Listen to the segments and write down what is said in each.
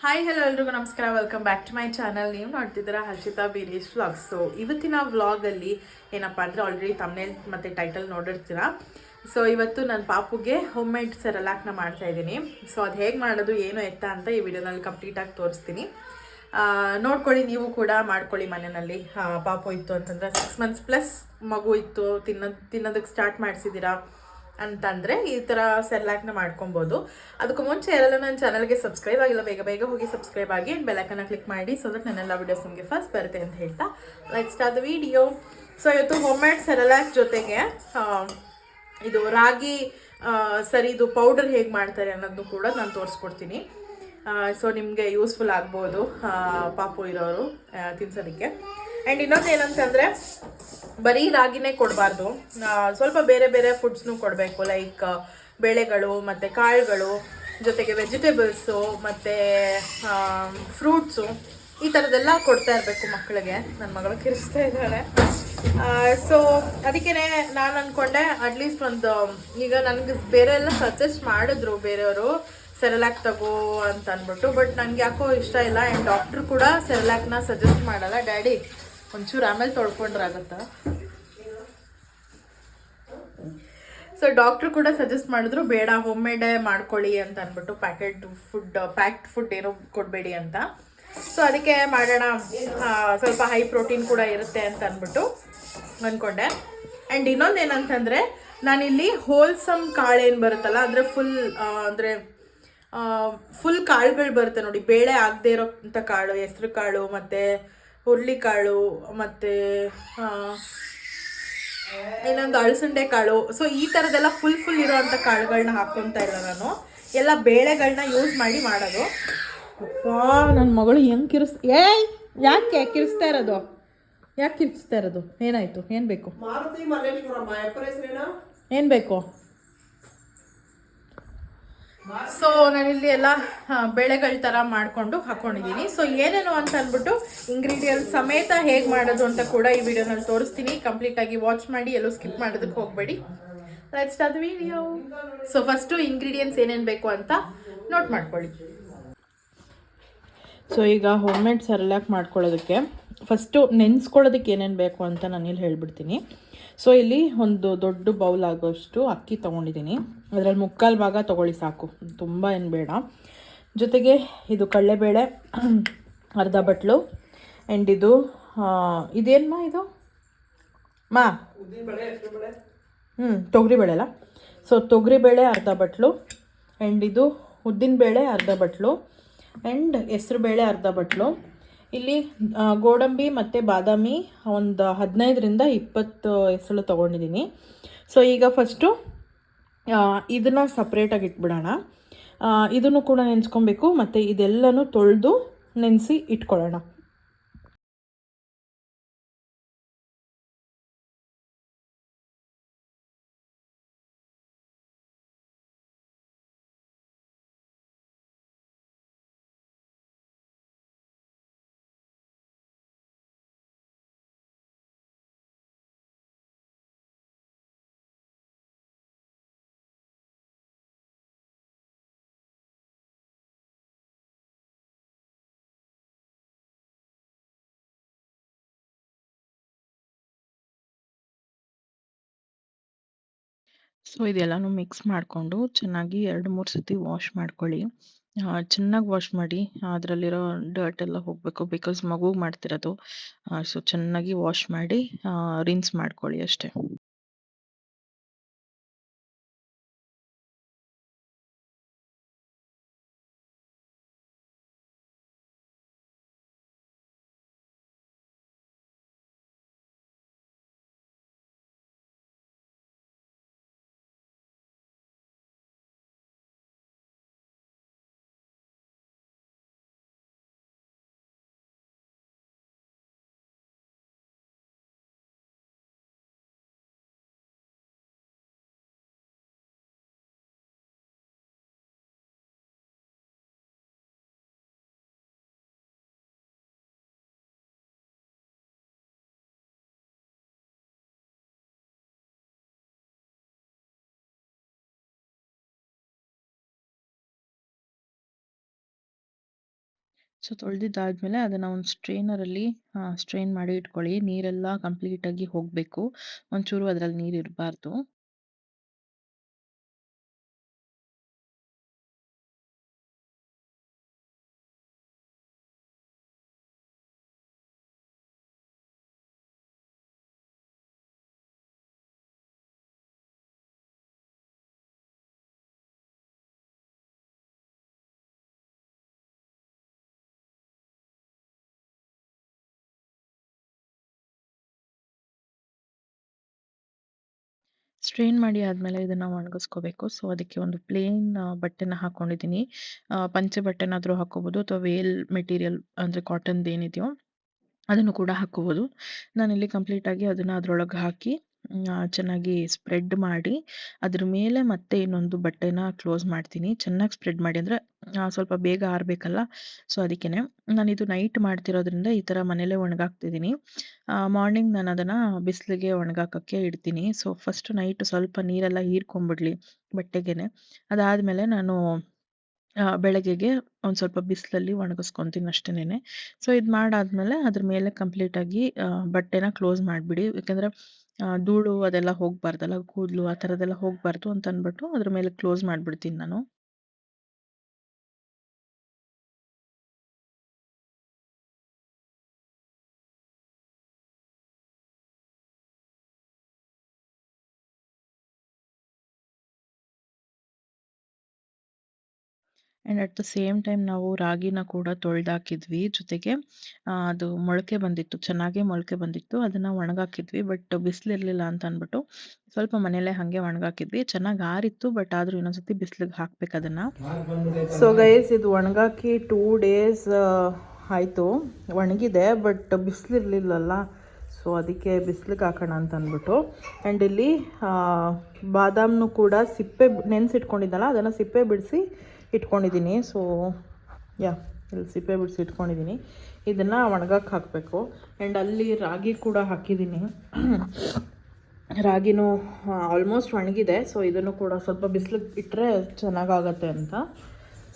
Hi hello ಎಲ್ರಿಗೂ ನಮಸ್ಕಾರ, welcome back to my channel. ನೀವು ನೋಡ್ತಿದ್ದೀರಾ ಹರ್ಷಿತಾ ಬೀರೇಶ್ ವ್ಲಾಗ್ಸ್. ಸೊ ಇವತ್ತಿನ ವ್ಲಾಗಲ್ಲಿ ಏನಪ್ಪ ಅಂದರೆ ಆಲ್ರೆಡಿ ತಮ್ನೇಲ್ ಮತ್ತು ಟೈಟಲ್ ನೋಡಿರ್ತೀರಾ. ಸೊ ಇವತ್ತು ನನ್ನ ಪಾಪುಗೆ ಹೋಮ್ ಮೇಡ್ ಸೆರಲಾಕ್ನ ಮಾಡ್ತಾಯಿದ್ದೀನಿ. ಸೊ ಅದು ಹೇಗೆ ಮಾಡೋದು ಏನು ಎತ್ತ ಅಂತ ಈ ವಿಡಿಯೋನಲ್ಲಿ ಕಂಪ್ಲೀಟಾಗಿ ತೋರಿಸ್ತೀನಿ. ನೋಡ್ಕೊಳ್ಳಿ, ನೀವು ಕೂಡ ಮಾಡ್ಕೊಳ್ಳಿ ಮನೆಯಲ್ಲಿ. ಪಾಪು ಇತ್ತು ಅಂತಂದರೆ 6 months ಪ್ಲಸ್ ಮಗು ಇತ್ತು, ತಿನ್ನೋದಕ್ಕೆ ಸ್ಟಾರ್ಟ್ ಮಾಡಿಸಿದ್ದೀರಾ ಅಂತಂದರೆ ಈ ಥರ ಸೆರ್ಲಾಕ್ನ ಮಾಡ್ಕೊಬೋದು. ಅದಕ್ಕೂ ಮುಂಚೆ ಯಾರೆಲ್ಲ ನನ್ನ ಚಾನಲ್ಗೆ ಸಬ್ಸ್ಕ್ರೈಬ್ ಆಗಿಲ್ಲ, ಬೇಗ ಬೇಗ ಹೋಗಿ ಸಬ್ಸ್ಕ್ರೈಬ್ ಆಗಿ ಆ್ಯಂಡ್ ಬೆಲ್ಲೈಕನ್ನ ಕ್ಲಿಕ್ ಮಾಡಿ, ಸೊ ದಟ್ ನನ್ನೆಲ್ಲ ವೀಡಿಯೋಸ್ ನಿಮಗೆ ಫಸ್ಟ್ ಬರುತ್ತೆ ಅಂತ ಹೇಳ್ತಾ let's start the video. So ಇವತ್ತು ಹೋಮ್ ಮೇಡ್ ಸೆರಲಾಕ್ ಜೊತೆಗೆ ಇದು ರಾಗಿ ಸರಿದು ಪೌಡರ್ ಹೇಗೆ ಮಾಡ್ತಾರೆ ಅನ್ನೋದನ್ನು ಕೂಡ ನಾನು ತೋರಿಸ್ಕೊಡ್ತೀನಿ. ಸೊ ನಿಮಗೆ ಯೂಸ್ಫುಲ್ ಆಗ್ಬೋದು ಪಾಪು ಇರೋರು ತಿನ್ಸೋದಕ್ಕೆ. ಆ್ಯಂಡ್ ಇನ್ನೊಂದು ಏನಂತಂದರೆ ಬರೀ ರಾಗಿನೇ ಕೊಡಬಾರ್ದು, ಸ್ವಲ್ಪ ಬೇರೆ ಬೇರೆ ಫುಡ್ಸ್ನು ಕೊಡಬೇಕು. ಲೈಕ್ ಬೇಳೆಗಳು ಮತ್ತು ಕಾಳುಗಳು ಜೊತೆಗೆ ವೆಜಿಟೇಬಲ್ಸು ಮತ್ತು ಫ್ರೂಟ್ಸು ಈ ಥರದ್ದೆಲ್ಲ ಕೊಡ್ತಾ ಇರಬೇಕು ಮಕ್ಕಳಿಗೆ. ನನ್ನ ಮಗಳು ಕಿರಿಸ್ತಾ ಇದ್ದಾಳೆ. ಸೊ ಅದಕ್ಕೇ ನಾನು ಅಂದ್ಕೊಂಡೆ ಅಟ್ಲೀಸ್ಟ್ ಒಂದು, ಈಗ ನನಗೆ ಬೇರೆ ಎಲ್ಲ ಸಜೆಸ್ಟ್ ಮಾಡಿದ್ರು ಬೇರೆಯವರು ಸೆರಲಾಕ್ ತಗೋ ಅಂತ ಅಂದ್ಬಿಟ್ಟು, ಬಟ್ ನನಗೆ ಯಾಕೋ ಇಷ್ಟ ಇಲ್ಲ. ಆ್ಯಂಡ್ ಡಾಕ್ಟ್ರು ಕೂಡ ಸೆರಲಾಕ್ನ ಸಜೆಸ್ಟ್ ಮಾಡಲ್ಲ. ಡ್ಯಾಡಿ ಒಂಚೂರು ಆಮೇಲೆ ತೊಳ್ಕೊಂಡ್ರಾಗುತ್ತಾ. ಸೊ ಡಾಕ್ಟ್ರು ಕೂಡ ಸಜೆಸ್ಟ್ ಮಾಡಿದ್ರು ಬೇಡ, ಹೋಮ್ ಮೇಡೇ ಮಾಡ್ಕೊಳ್ಳಿ ಅಂತ ಅಂದ್ಬಿಟ್ಟು, ಪ್ಯಾಕ್ಡ್ ಫುಡ್ ಏನೋ ಕೊಡಬೇಡಿ ಅಂತ. ಸೊ ಅದಕ್ಕೆ ಮಾಡೋಣ, ಸ್ವಲ್ಪ ಹೈ ಪ್ರೋಟೀನ್ ಕೂಡ ಇರುತ್ತೆ ಅಂತ ಅಂದ್ಬಿಟ್ಟು ಅಂದ್ಕೊಂಡೆ. ಆ್ಯಂಡ್ ಇನ್ನೊಂದು ಏನಂತಂದರೆ ನಾನಿಲ್ಲಿ ಹೋಲ್ಸಮ್ ಕಾಳು ಏನು ಬರುತ್ತಲ್ಲ, ಅಂದರೆ ಫುಲ್ ಕಾಳುಗಳು ಬರುತ್ತೆ ನೋಡಿ, ಬೇಳೆ ಆಗದೆ ಇರೋಂಥ ಕಾಳು, ಹೆಸ್ರು ಕಾಳು ಮತ್ತು ಹುರುಳಿಕಾಳು ಮತ್ತು ಇನ್ನೊಂದು ಅಳಸಂಡೆ ಕಾಳು. ಸೊ ಈ ಥರದ್ದೆಲ್ಲ ಫುಲ್ ಇರೋವಂಥ ಕಾಳುಗಳನ್ನ ಹಾಕ್ಕೊತಾ ಇಲ್ಲ ನಾನು, ಎಲ್ಲ ಬೇಳೆಗಳನ್ನ ಯೂಸ್ ಮಾಡಿ ಮಾಡೋದು. ಅಪ್ಪ ನನ್ನ ಮಗಳು ಹೆಂಗೆ ಯಾಕೆ ಕಿರಿಸ್ತಾ ಇರೋದು? ಏನಾಯಿತು? ಏನು ಬೇಕು? ಏನು ಬೇಕು? ಸೊ ನಾನಿಲ್ಲಿ ಎಲ್ಲ ಬೇಳೆಗಳ ಥರ ಮಾಡಿಕೊಂಡು ಹಾಕ್ಕೊಂಡಿದ್ದೀನಿ. ಸೊ ಏನೇನು ಅಂತ ಅಂದ್ಬಿಟ್ಟು ಇಂಗ್ರೀಡಿಯೆಂಟ್ಸ್ ಸಮೇತ ಹೇಗೆ ಮಾಡೋದು ಅಂತ ಕೂಡ ಈ ವಿಡಿಯೋನಲ್ಲಿ ತೋರಿಸ್ತೀನಿ. ಕಂಪ್ಲೀಟಾಗಿ ವಾಚ್ ಮಾಡಿ, ಎಲ್ಲೂ ಸ್ಕಿಪ್ ಮಾಡೋದಕ್ಕೆ ಹೋಗಬೇಡಿ. Let's start the video. So first ingredients ಏನೇನು ಬೇಕು ಅಂತ ನೋಟ್ ಮಾಡ್ಕೊಳ್ಳಿ. ಸೊ ಈಗ ಹೋಮ್ ಮೇಡ್ ಸೆರಲಾಕ್ ಮಾಡ್ಕೊಳ್ಳೋದಕ್ಕೆ ಫಸ್ಟು ನೆನೆಸ್ಕೊಳ್ಳೋದಕ್ಕೆ ಏನೇನು ಬೇಕು ಅಂತ ನಾನಿಲ್ಲಿ ಹೇಳ್ಬಿಡ್ತೀನಿ. ಸೊ ಇಲ್ಲಿ ಒಂದು ದೊಡ್ಡ ಬೌಲ್ ಆಗೋಷ್ಟು ಅಕ್ಕಿ ತೊಗೊಂಡಿದ್ದೀನಿ. ಅದರಲ್ಲಿ 3/4 ಭಾಗ ತೊಗೊಳ್ಳಿ ಸಾಕು, ತುಂಬ ಏನು ಬೇಡ. ಜೊತೆಗೆ ಇದು ಕಡಲೆಬೇಳೆ ಅರ್ಧ ಬಟ್ಲು. ಆ್ಯಂಡ್ ಇದೇನು ಇದು ತೊಗರಿಬೇಳೆ ಅಲ್ಲ. ಸೊ ತೊಗರಿಬೇಳೆ ಅರ್ಧ ಬಟ್ಲು. ಆ್ಯಂಡ್ ಇದು ಉದ್ದಿನಬೇಳೆ ಅರ್ಧ ಬಟ್ಲು. ಆ್ಯಂಡ್ ಹೆಸ್ರುಬೇಳೆ ಅರ್ಧ ಬಟ್ಲು. ಇಲ್ಲಿ ಗೋಡಂಬಿ ಮತ್ತು ಬಾದಾಮಿ ಒಂದು 15ರಿಂದ 20 ಎಸಳು ತೊಗೊಂಡಿದ್ದೀನಿ. ಸೊ ಈಗ ಫಸ್ಟು ಇದನ್ನು ಸಪ್ರೇಟಾಗಿ ಇಟ್ಬಿಡೋಣ. ಇದನ್ನು ಕೂಡ ನೆನೆಸ್ಕೊಬೇಕು, ಮತ್ತು ಇದೆಲ್ಲನೂ ತೊಳೆದು ನೆನೆಸಿ ಇಟ್ಕೊಳ್ಳೋಣ. ಸೊ ಇದೆಲ್ಲನೂ ಮಿಕ್ಸ್ ಮಾಡಿಕೊಂಡು ಚೆನ್ನಾಗಿ 2-3 ಸತಿ ವಾಶ್ ಮಾಡ್ಕೊಳ್ಳಿ. ಚೆನ್ನಾಗಿ ವಾಶ್ ಮಾಡಿ, ಅದರಲ್ಲಿರೋ ಡರ್ಟ್ ಎಲ್ಲ ಹೋಗಬೇಕು. ಬಿಕಾಸ್ ಮಗುಗೆ ಮಾಡ್ತಿರೋದು. ಸೊ ಚೆನ್ನಾಗಿ ವಾಶ್ ಮಾಡಿ ರಿನ್ಸ್ ಮಾಡ್ಕೊಳ್ಳಿ ಅಷ್ಟೇ. ಸೊ ತೊಳೆದಿದ್ದಾದ್ಮೇಲೆ ಅದನ್ನು ಒಂದು ಸ್ಟ್ರೈನರಲ್ಲಿ ಸ್ಟ್ರೈನ್ ಮಾಡಿ ಇಟ್ಕೊಳ್ಳಿ. ನೀರೆಲ್ಲ ಕಂಪ್ಲೀಟಾಗಿ ಹೋಗಬೇಕು. ಒಂಚೂರು ಅದರಲ್ಲಿ ನೀರು ಇರಬಾರ್ದು. ಸ್ಟ್ರೈನ್ ಮಾಡಿ ಆದಮೇಲೆ ಇದನ್ನು ಒಣಗಿಸ್ಕೋಬೇಕು. ಸೊ ಅದಕ್ಕೆ ಒಂದು ಪ್ಲೇನ್ ಬಟ್ಟೆನ ಹಾಕ್ಕೊಂಡಿದ್ದೀನಿ. ಪಂಚೆ ಬಟ್ಟೆನಾದರೂ ಹಾಕ್ಕೋಬೋದು ಅಥವಾ ವೇಲ್ ಮೆಟೀರಿಯಲ್ ಅಂದರೆ ಕಾಟನ್ದು ಏನಿದೆಯೋ ಅದನ್ನು ಕೂಡ ಹಾಕ್ಕೋಬೋದು. ನಾನಿಲ್ಲಿ ಕಂಪ್ಲೀಟಾಗಿ ಅದನ್ನು ಅದರೊಳಗೆ ಹಾಕಿ ಚೆನ್ನಾಗಿ ಸ್ಪ್ರೆಡ್ ಮಾಡಿ ಅದ್ರ ಮೇಲೆ ಮತ್ತೆ ಇನ್ನೊಂದು ಬಟ್ಟೆನ ಕ್ಲೋಸ್ ಮಾಡ್ತೀನಿ. ಚೆನ್ನಾಗಿ ಸ್ಪ್ರೆಡ್ ಮಾಡಿ ಅಂದರೆ ಸ್ವಲ್ಪ ಬೇಗ ಆರಬೇಕಲ್ಲ. ಸೊ ಅದಕ್ಕೇನೆ ನಾನಿದು ನೈಟ್ ಮಾಡ್ತಿರೋದ್ರಿಂದ ಈ ಥರ ಮನೇಲೇ ಒಣಗಾಕ್ತಿದ್ದೀನಿ. ಮಾರ್ನಿಂಗ್ ನಾನು ಅದನ್ನು ಬಿಸಿಲಿಗೆ ಒಣಗಾಕೋಕ್ಕೆ ಇಡ್ತೀನಿ. ಸೊ ಫಸ್ಟ್ ನೈಟ್ ಸ್ವಲ್ಪ ನೀರೆಲ್ಲ ಹೀರ್ಕೊಂಬಿಡ್ಲಿ ಬಟ್ಟೆಗೇನೆ. ಅದಾದಮೇಲೆ ನಾನು ಬೆಳಗ್ಗೆಗೆ ಒಂದು ಸ್ವಲ್ಪ ಬಿಸಿಲಲ್ಲಿ ಒಣಗಿಸ್ಕೊಂತೀನಿ ಅಷ್ಟೇನೆ. ಸೊ ಇದು ಮಾಡಾದ್ಮೇಲೆ ಅದ್ರ ಮೇಲೆ ಕಂಪ್ಲೀಟಾಗಿ ಬಟ್ಟೆನ ಕ್ಲೋಸ್ ಮಾಡಿಬಿಡಿ. ಯಾಕಂದರೆ ಧೂಳು ಅದೆಲ್ಲ ಹೋಗಬಾರ್ದಲ್ಲ, ಕೂದಲು ಆ ಥರದ್ದೆಲ್ಲ ಹೋಗಬಾರ್ದು ಅಂತ ಅಂದ್ಬಿಟ್ಟು ಅದ್ರ ಮೇಲೆ ಕ್ಲೋಸ್ ಮಾಡಿಬಿಡ್ತೀನಿ ನಾನು. And at the same time ನಾವು ರಾಗಿನ ಕೂಡ ತೊಳೆದಾಕಿದ್ವಿ. ಜೊತೆಗೆ ಅದು ಮೊಳಕೆ ಬಂದಿತ್ತು, ಚೆನ್ನಾಗೇ ಮೊಳಕೆ ಬಂದಿತ್ತು. ಅದನ್ನು ಒಣಗಾಕಿದ್ವಿ. ಬಟ್ ಬಿಸಿಲಿರಲಿಲ್ಲ ಅಂತ ಅಂದ್ಬಿಟ್ಟು ಸ್ವಲ್ಪ ಮನೇಲೇ ಹಾಗೆ ಒಣಗಾಕಿದ್ವಿ. ಚೆನ್ನಾಗಿ ಆರಿತ್ತು. ಬಟ್ ಆದರೂ ಇನ್ನೊಂದ್ಸತಿ ಬಿಸಿಲಿಗೆ ಹಾಕ್ಬೇಕು ಅದನ್ನು. ಸೊ ಗೈಸ್, ಇದು ಒಣಗಾಕಿ 2 ಡೇಸ್ ಆಯಿತು. ಒಣಗಿದೆ, ಬಟ್ ಬಿಸಿಲಿರಲಿಲ್ಲಲ್ಲ. ಸೊ ಅದಕ್ಕೆ ಬಿಸಿಲಿಗೆ ಹಾಕೋಣ ಅಂತ ಅಂದ್ಬಿಟ್ಟು. ಆ್ಯಂಡ್ ಇಲ್ಲಿ ಬಾದಾಮ್ನು ಕೂಡ ಸಿಪ್ಪೆ ನೆನೆಸಿಟ್ಕೊಂಡಿದ್ದಲ್ಲ, ಅದನ್ನು ಸಿಪ್ಪೆ ಬಿಡಿಸಿ ಇಟ್ಕೊಂಡಿದ್ದೀನಿ. ಸೊ ಇಲ್ಲಿ ಸಿಪ್ಪೆ ಬಿಡಿಸಿ ಇಟ್ಕೊಂಡಿದ್ದೀನಿ. ಇದನ್ನು ಒಣಗಕ್ಕೆ ಹಾಕಬೇಕು. ಆ್ಯಂಡ್ ಅಲ್ಲಿ ರಾಗಿ ಕೂಡ ಹಾಕಿದ್ದೀನಿ. ರಾಗಿನೂ ಆಲ್ಮೋಸ್ಟ್ ಒಣಗಿದೆ. ಸೊ ಇದನ್ನು ಕೂಡ ಸ್ವಲ್ಪ ಬಿಸಿಲಿಗೆ ಇಟ್ಟರೆ ಚೆನ್ನಾಗಾಗತ್ತೆ ಅಂತ.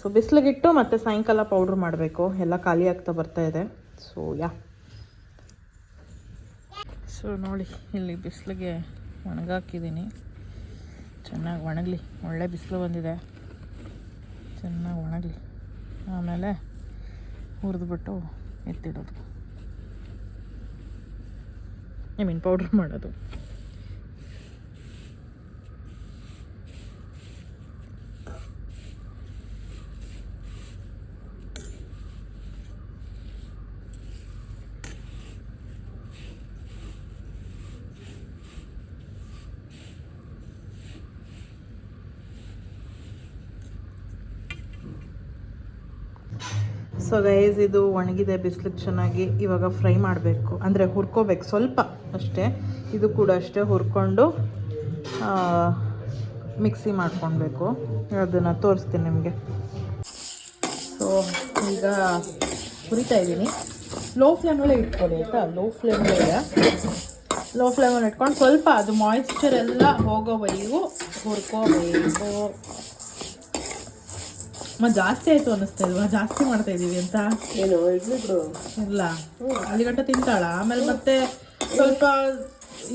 ಸೊ ಬಿಸಿಲಿಗಿಟ್ಟು ಮತ್ತು ಸಾಯಂಕಾಲ ಪೌಡ್ರ್ ಮಾಡಬೇಕು. ಎಲ್ಲ ಖಾಲಿ ಆಗ್ತಾ ಬರ್ತಾ ಇದೆ. ಸೊ ನೋಡಿ, ಇಲ್ಲಿ ಬಿಸಿಲಿಗೆ ಒಣಗಾಕಿದ್ದೀನಿ. ಚೆನ್ನಾಗಿ ಒಣಗಲಿ. ಒಳ್ಳೆ ಬಿಸಿಲು ಬಂದಿದೆ, ಚೆನ್ನಾಗಿ ಒಣಗಲಿ. ಆಮೇಲೆ ಹುರಿದ್ಬಿಟ್ಟು ಎತ್ತಿಡೋದು, ಪೌಡ್ರ್ ಮಾಡೋದು. ಸೊ ಗೈಸ್, ಇದು ಒಣಗಿದೆ ಬಿಸಿಲಿಗೆ ಚೆನ್ನಾಗಿ. ಇವಾಗ ಫ್ರೈ ಮಾಡಬೇಕು, ಅಂದರೆ ಹುರ್ಕೋಬೇಕು ಸ್ವಲ್ಪ ಅಷ್ಟೇ. ಇದು ಕೂಡ ಅಷ್ಟೇ, ಹುರ್ಕೊಂಡು ಮಿಕ್ಸಿ ಮಾಡ್ಕೊಳ್ಬೇಕು. ಅದನ್ನು ತೋರಿಸ್ತೀನಿ ನಿಮಗೆ. ಸೊ ಈಗ ಹುರಿತಾ ಇದ್ದೀನಿ. ಲೋ ಫ್ಲೇಮಲ್ಲೇ ಇಟ್ಕೊಳ್ಳಿ ಆಯಿತಾ. ಲೋ ಫ್ಲೇಮಲ್ಲಿ ಇಟ್ಕೊಂಡು ಸ್ವಲ್ಪ ಅದು ಮಾಯಿಶ್ಚರ್ ಎಲ್ಲ ಹೋಗೋವರೆಗೂ ಹುರ್ಕೋಬೇಕು. ಜಾಸ್ತಿ ಆಯಿತು ಅನ್ನಿಸ್ತಾ ಇಲ್ವಾ? ಜಾಸ್ತಿ ಮಾಡ್ತಾ ಇದ್ದೀವಿ ಅಂತ ಏನು ಇಲ್ಲ, ಅಲ್ಲಿಗಟ್ಟ ತಿಂತಾಳ. ಆಮೇಲೆ ಮತ್ತೆ ಸ್ವಲ್ಪ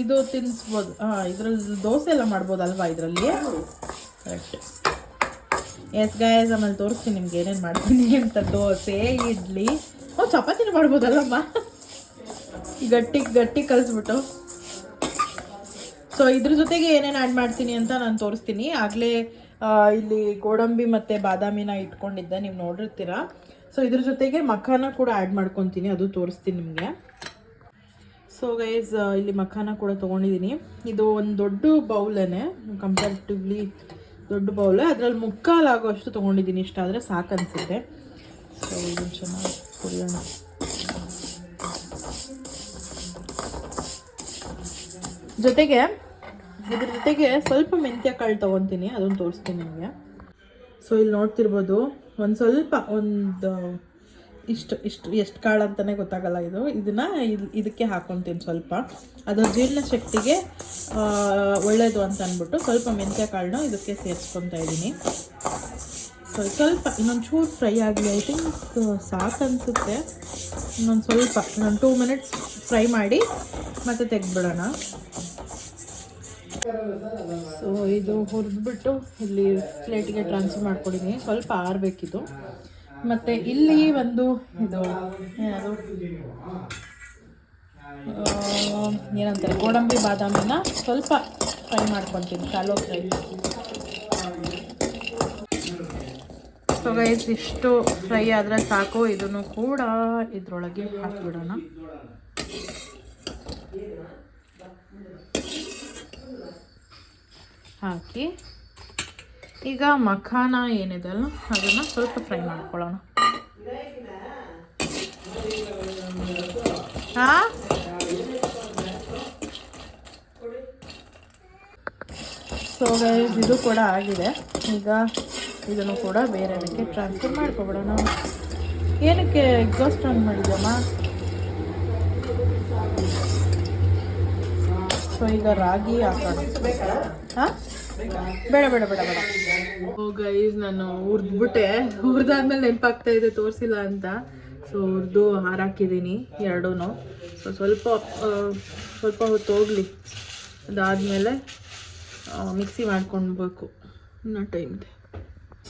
ಇದು ತಿನ್ನಿಸ್ಬೋದು. ಇದರಲ್ಲಿ ದೋಸೆ ಎಲ್ಲ ಮಾಡ್ಬೋದಲ್ವಾ ಇದರಲ್ಲಿ? ಕರೆಕ್ಟ್. ಎಸ್ ಗೈಸ್, ಆಮೇಲೆ ತೋರಿಸ್ತೀನಿ ನಿಮ್ಗೆ ಏನೇನು ಮಾಡ್ತೀನಿ ಅಂತ. ದೋಸೆ, ಇಡ್ಲಿ, ಚಪಾತಿನೂ ಮಾಡ್ಬೋದಲ್ಲಮ್ಮ, ಗಟ್ಟಿ ಕಲಿಸ್ಬಿಟ್ಟು. ಸೊ ಇದ್ರ ಜೊತೆಗೆ ಏನೇನು ಆ್ಯಡ್ ಮಾಡ್ತೀನಿ ಅಂತ ನಾನು ತೋರಿಸ್ತೀನಿ. ಆಗಲೇ ಇಲ್ಲಿ ಗೋಡಂಬಿ ಮತ್ತು ಬಾದಾಮಿನ ಇಟ್ಕೊಂಡಿದ್ದೆ, ನೀವು ನೋಡಿರ್ತೀರ. ಸೊ ಇದ್ರ ಜೊತೆಗೆ ಮಖಾನ ಕೂಡ ಆ್ಯಡ್ ಮಾಡ್ಕೊತೀನಿ, ಅದು ತೋರಿಸ್ತೀನಿ ನಿಮಗೆ. ಸೊ ಗೈಸ್, ಇಲ್ಲಿ ಮಖಾನ ಕೂಡ ತೊಗೊಂಡಿದ್ದೀನಿ. ಇದು ಒಂದು ದೊಡ್ಡ ಬೌಲೇನೆ, ಕಂಪ್ಯಾರಿಟಿವ್ಲಿ ದೊಡ್ಡ ಬೌಲೆ. ಅದರಲ್ಲಿ ಮುಕ್ಕಾಲಾಗುವಷ್ಟು ತೊಗೊಂಡಿದ್ದೀನಿ. ಇಷ್ಟ ಆದರೆ ಸಾಕು ಅನಿಸುತ್ತೆ. ಸೊ ಇದನ್ನು ಚೆನ್ನಾಗಿ ಹುರಿಯೋಣ. ಇದ್ರ ಜೊತೆಗೆ ಸ್ವಲ್ಪ ಮೆಂತ್ಯ ಕಾಳು ತೊಗೊತೀನಿ, ಅದನ್ನು ತೋರಿಸ್ತೀನಿ ನಿಮಗೆ. ಸೊ ಇಲ್ಲಿ ನೋಡ್ತಿರ್ಬೋದು, ಒಂದು ಎಷ್ಟು ಕಾಳು ಅಂತಲೇ ಗೊತ್ತಾಗಲ್ಲ. ಇದನ್ನು ಇದಕ್ಕೆ ಹಾಕ್ಕೊತೀನಿ ಸ್ವಲ್ಪ. ಅದು ಜೀರ್ಣ ಶಕ್ತಿಗೆ ಒಳ್ಳೆಯದು ಅಂತ ಅಂದ್ಬಿಟ್ಟು ಸ್ವಲ್ಪ ಮೆಂತ್ಯ ಕಾಳನ್ನ ಇದಕ್ಕೆ ಸೇರಿಸ್ಕೊತಾ ಇದ್ದೀನಿ. ಸ್ವಲ್ಪ ಇನ್ನೊಂದು ಚೂರು ಫ್ರೈ ಆಗಲಿ. ಐ ಥಿಂಕ್ ಸಾಕು ಅನಿಸುತ್ತೆ. ಇನ್ನೊಂದು 2 ಮಿನಿಟ್ಸ್ ಫ್ರೈ ಮಾಡಿ ಮತ್ತೆ ತೆಗೆದ್ಬಿಡೋಣ. ಸೊ ಇದು ಹುರಿದ್ಬಿಟ್ಟು ಇಲ್ಲಿ ಪ್ಲೇಟಿಗೆ ಟ್ರಾನ್ಸ್ಫರ್ ಮಾಡ್ಕೊಂಡಿದ್ದೀನಿ. ಸ್ವಲ್ಪ ಆರಬೇಕಿದು. ಮತ್ತು ಇಲ್ಲಿ ಒಂದು ಇದು ಏನದು ಏನಂತಾರೆ ಗೋಡಂಬಿ ಬಾದಾಮಿನ ಸ್ವಲ್ಪ ಫ್ರೈ ಮಾಡ್ಕೊತೀನಿ, ಶಾಲೋ ಫ್ರೈ. ಸೊ ಗೈಸ್ ಇಷ್ಟು ಫ್ರೈ ಆದರೆ ಸಾಕು. ಇದನ್ನು ಕೂಡ ಇದರೊಳಗೆ ಹಾಕಿಬಿಡೋಣ. ಹಾಕಿ ಈಗ ಮಖಾನ ಏನಿದೆಲ್ಲ ಅದನ್ನು ಸ್ವಲ್ಪ ಫ್ರೈ ಮಾಡ್ಕೊಳ್ಳೋಣ. ಹಾಂ, ಸೊ ಗೈಸ್ ಇದು ಕೂಡ ಆಗಿದೆ. ಈಗ ಇದನ್ನು ಕೂಡ ಬೇರೆದಕ್ಕೆ ಟ್ರಾನ್ಸ್ಫರ್ ಮಾಡ್ಕೊಬಿಡೋಣ. ಏನಕ್ಕೆ ಎಕ್ಸಾಸ್ಟ್ ಆನ್ ಮಾಡಿದ್ಯಮ್ಮ? ಸೊ ಈಗ ರಾಗಿ ಹಾಕೋಣ. ಹಾಂ, ಬೇಡ ಬೇಡ ಬೇಡ ಬೇಡ. ಓ ಗೈಸ್ ನಾನು ಹುರಿದ್ಬಿಟ್ಟೆ. ಹುರಿದಾದ್ಮೇಲೆ ನೆನಪಾಗ್ತಾ ಇದೆ ತೋರಿಸಿಲ್ಲ ಅಂತ. ಸೊ ಹುರಿದು ಹಾರಾಕಿದ್ದೀನಿ ಎರಡೂ. ಸೊ ಸ್ವಲ್ಪ ಹೊತ್ತು ಹೋಗಲಿ. ಅದಾದಮೇಲೆ ಮಿಕ್ಸಿ ಮಾಡ್ಕೊಳ್ಬೇಕು. ಇನ್ನೂ ಟೈಮ್ ಇದೆ.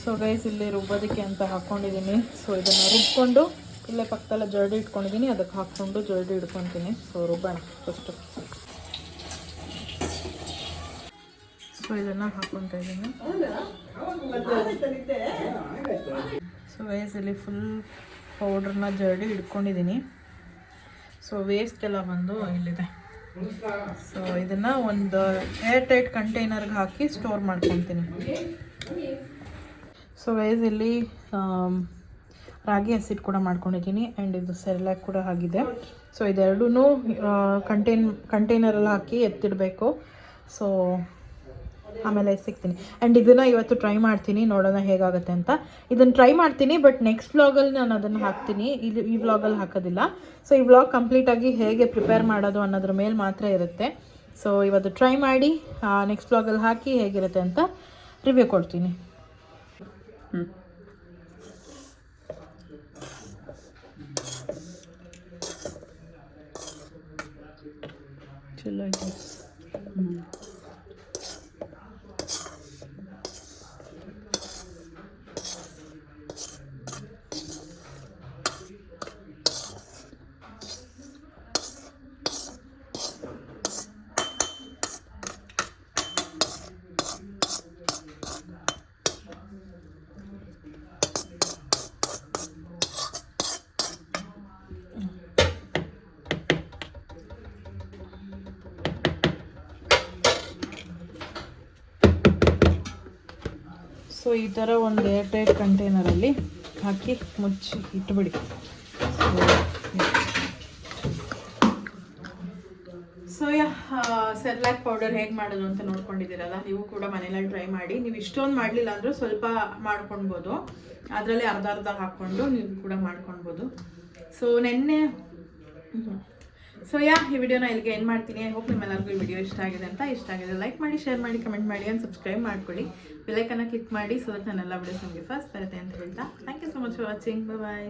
ಸೊ ಗೈಸ್ ಇಲ್ಲಿ ರುಬ್ಬೋದಕ್ಕೆ ಅಂತ ಹಾಕ್ಕೊಂಡಿದ್ದೀನಿ. ಸೊ ಇದನ್ನು ರುಬ್ಕೊಂಡು ಇಲ್ಲೇ ಪಕ್ಕದಲ್ಲ ಜರಡಿ ಇಟ್ಕೊಂಡಿದ್ದೀನಿ, ಅದಕ್ಕೆ ಹಾಕ್ಕೊಂಡು ಜರಡಿ ಇಟ್ಕೊತೀನಿ. ಸೊ ರುಬ್ಬೋಣ ಫಸ್ಟು. ಸೊ ಇದನ್ನು ಹಾಕ್ಕೊತಾ ಇದ್ದೀನಿ. ಸೊ ಗೈಸ್ ಇಲ್ಲಿ ಫುಲ್ ಪೌಡ್ರನ್ನ ಜರಡಿ ಇಟ್ಕೊಂಡಿದ್ದೀನಿ. ಸೊ ವೇಸ್ಟ್ ಎಲ್ಲ ಬಂದು ಇಲ್ಲಿದೆ. ಸೊ ಇದನ್ನು ಒಂದು ಏರ್ ಟೈಟ್ ಕಂಟೈನರ್ಗೆ ಹಾಕಿ ಸ್ಟೋರ್ ಮಾಡ್ಕೊತೀನಿ. ಸೊ ಗೈಸ್ ಇಲ್ಲಿ ರಾಗಿ ಹಸಿಟ್ಟು ಕೂಡ ಮಾಡ್ಕೊಂಡಿದ್ದೀನಿ ಆ್ಯಂಡ್ ಇದು ಸೆರ್ಲ್ಯಾಕ್ ಕೂಡ ಆಗಿದೆ. ಸೊ ಇದೆರಡೂ ಕಂಟೈನರಲ್ಲಿ ಹಾಕಿ ಎತ್ತಿಡಬೇಕು. ಸೊ ಆಮೇಲೆ ಸಿಗ್ತೀನಿ. ಆ್ಯಂಡ್ ಇದನ್ನು ಇವತ್ತು ಟ್ರೈ ಮಾಡ್ತೀನಿ, ನೋಡೋಣ ಹೇಗಾಗುತ್ತೆ ಅಂತ. ಇದನ್ನು ಟ್ರೈ ಮಾಡ್ತೀನಿ, ಬಟ್ ನೆಕ್ಸ್ಟ್ ವ್ಲಾಗಲ್ಲಿ ನಾನು ಅದನ್ನು ಹಾಕ್ತೀನಿ. ಈ ವ್ಲಾಗಲ್ಲಿ ಹಾಕೋದಿಲ್ಲ. ಸೊ ಈ ವ್ಲಾಗ್ ಕಂಪ್ಲೀಟಾಗಿ ಹೇಗೆ ಪ್ರಿಪೇರ್ ಮಾಡೋದು ಅನ್ನೋದ್ರ ಮೇಲೆ ಮಾತ್ರ ಇರುತ್ತೆ. ಸೊ ಇವತ್ತು ಟ್ರೈ ಮಾಡಿ ನೆಕ್ಸ್ಟ್ ವ್ಲಾಗಲ್ಲಿ ಹಾಕಿ ಹೇಗಿರುತ್ತೆ ಅಂತ ರಿವ್ಯೂ ಕೊಡ್ತೀನಿ. ಚಲೋ ಆಯ್ತು. ಸೊ ಈ ಥರ ಒಂದು ಏರ್ ಟೈಟ್ ಕಂಟೈನರಲ್ಲಿ ಹಾಕಿ ಮುಚ್ಚಿ ಇಟ್ಬಿಡಿ. ಸೊ ಸೆರ್ಲ್ಯಾಕ್ ಪೌಡರ್ ಹೇಗೆ ಮಾಡೋದು ಅಂತ ನೋಡ್ಕೊಂಡಿದ್ದೀರಲ್ಲ, ನೀವು ಕೂಡ ಮನೇಲಿ ಟ್ರೈ ಮಾಡಿ. ನೀವು ಇಷ್ಟೊಂದು ಮಾಡಲಿಲ್ಲ ಅಂದರೂ ಸ್ವಲ್ಪ ಮಾಡ್ಕೊಳ್ಬೋದು. ಅದರಲ್ಲಿ ಅರ್ಧ ಹಾಕ್ಕೊಂಡು ನೀವು ಕೂಡ ಮಾಡ್ಕೊಳ್ಬೋದು. ಸೊ ನೆನ್ನೆ ಈ ವಿಡಿಯೋನ ಇಲ್ಲಿಗೆ ಏನು ಮಾಡ್ತೀನಿ. ಐ ಹೋಪ್ ನಿಮ್ಮೆಲ್ಲರಿಗೂ ಈ ವಿಡಿಯೋ ಇಷ್ಟ ಆಗಿದೆ ಅಂತ. ಇಷ್ಟ ಆಗಿದೆ ಲೈಕ್ ಮಾಡಿ, ಶೇರ್ ಮಾಡಿ, ಕಮೆಂಟ್ ಮಾಡಿ ಆ್ಯಂಡ್ ಸಬ್ಸ್ಕ್ರೈಬ್ ಮಾಡ್ಕೊಳ್ಳಿ. ಬೆಲ್ಲೈಕನ್ನ ಕ್ಲಿಕ್ ಮಾಡಿ ಸೊ ದಟ್ ನನ್ನೆಲ್ಲ ವಿಡಿಯೋಸ್ ನಿಮಗೆ ಫಸ್ಟ್ ಬರುತ್ತೆ ಅಂತ ಹೇಳ್ತಾ thank you so much for watching. Bye.